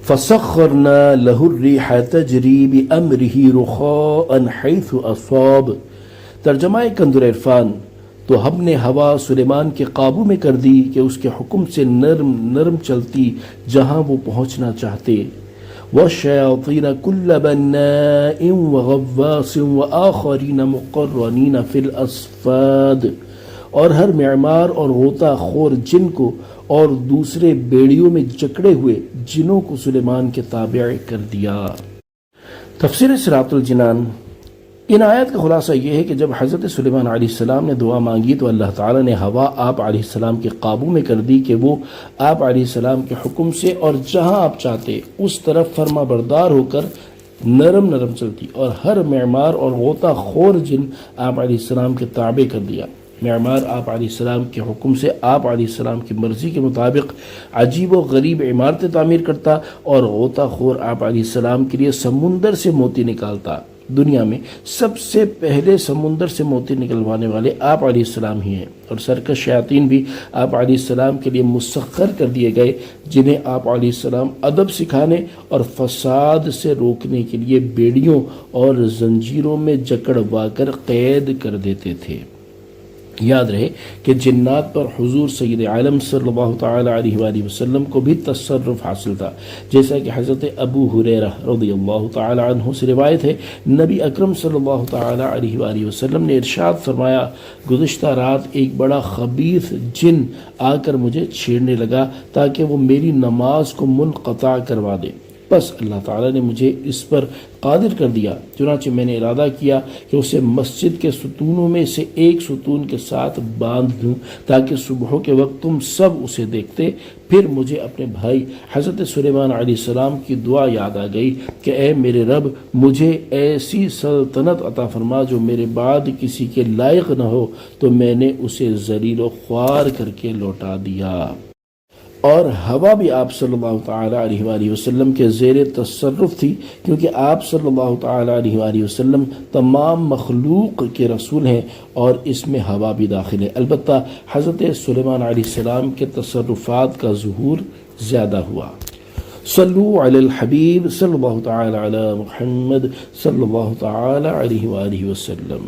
فسخرنا له الريح تجري بأمره رخاء حيث أصاب۔ ترجمہ کنز عرفان۔ تو ہم نے ہوا سلیمان کے قابو میں کر دی کہ اس کے حکم سے نرم نرم چلتی جہاں وہ پہنچنا چاہتے۔ والشياطين كل بناء وغواص وآخرين مقرنين في الأصفاد، اور ہر معمار اور غوطہ خور جن کو اور دوسرے بیڑیوں میں جکڑے ہوئے جنوں کو سلیمان کے تابع کر دیا۔ تفسیر صراط الجنان۔ ان آیات کا خلاصہ یہ ہے کہ جب حضرت سلیمان علیہ السلام نے دعا مانگی تو اللہ تعالیٰ نے ہوا آپ علیہ السلام کے قابو میں کر دی کہ وہ آپ علیہ السلام کے حکم سے اور جہاں آپ چاہتے اس طرف فرما بردار ہو کر نرم نرم چلتی، اور ہر معمار اور غوطہ خور جن آپ علیہ السلام کے تابع کر دیا۔ معمار آپ علیہ السلام کے حکم سے آپ علیہ السلام کی مرضی کے مطابق عجیب و غریب عمارتیں تعمیر کرتا، اور غوطہ خور آپ علیہ السلام کے لیے سمندر سے موتی نکالتا۔ دنیا میں سب سے پہلے سمندر سے موتی نکلوانے والے آپ علیہ السلام ہی ہیں، اور سرکش شیاطین بھی آپ علیہ السلام کے لیے مسخر کر دیے گئے، جنہیں آپ علیہ السلام ادب سکھانے اور فساد سے روکنے کے لیے بیڑیوں اور زنجیروں میں جکڑوا کر قید کر دیتے تھے۔ یاد رہے کہ جنات پر حضور سید عالم صلی اللہ تعالی علیہ وآلہ وسلم کو بھی تصرف حاصل تھا، جیسا کہ حضرت ابو ہریرہ رضی اللہ تعالی عنہ سے روایت ہے، نبی اکرم صلی اللہ تعالی علیہ وآلہ وسلم نے ارشاد فرمایا، گزشتہ رات ایک بڑا خبیث جن آ کر مجھے چھیڑنے لگا تاکہ وہ میری نماز کو منقطع کروا دے، بس اللہ تعالیٰ نے مجھے اس پر قادر کر دیا، چنانچہ میں نے ارادہ کیا کہ اسے مسجد کے ستونوں میں سے ایک ستون کے ساتھ باندھ دوں تاکہ صبح کے وقت تم سب اسے دیکھتے۔ پھر مجھے اپنے بھائی حضرت سلیمان علیہ السلام کی دعا یاد آ گئی کہ اے میرے رب، مجھے ایسی سلطنت عطا فرما جو میرے بعد کسی کے لائق نہ ہو، تو میں نے اسے ذلیل و خوار کر کے لوٹا دیا۔ اور ہوا بھی آپ صلی اللہ تعالی علیہ وآلہ وسلم کے زیر تصرف تھی، کیونکہ آپ صلی اللہ تعالی علیہ وآلہ وسلم تمام مخلوق کے رسول ہیں اور اس میں ہوا بھی داخل ہے۔ البتہ حضرت سلیمان علیہ السلام کے تصرفات کا ظہور زیادہ ہوا۔ صلو علی الحبیب صلی اللہ تعالی علی محمد صلی اللہ تعالی علیہ وآلہ وسلم۔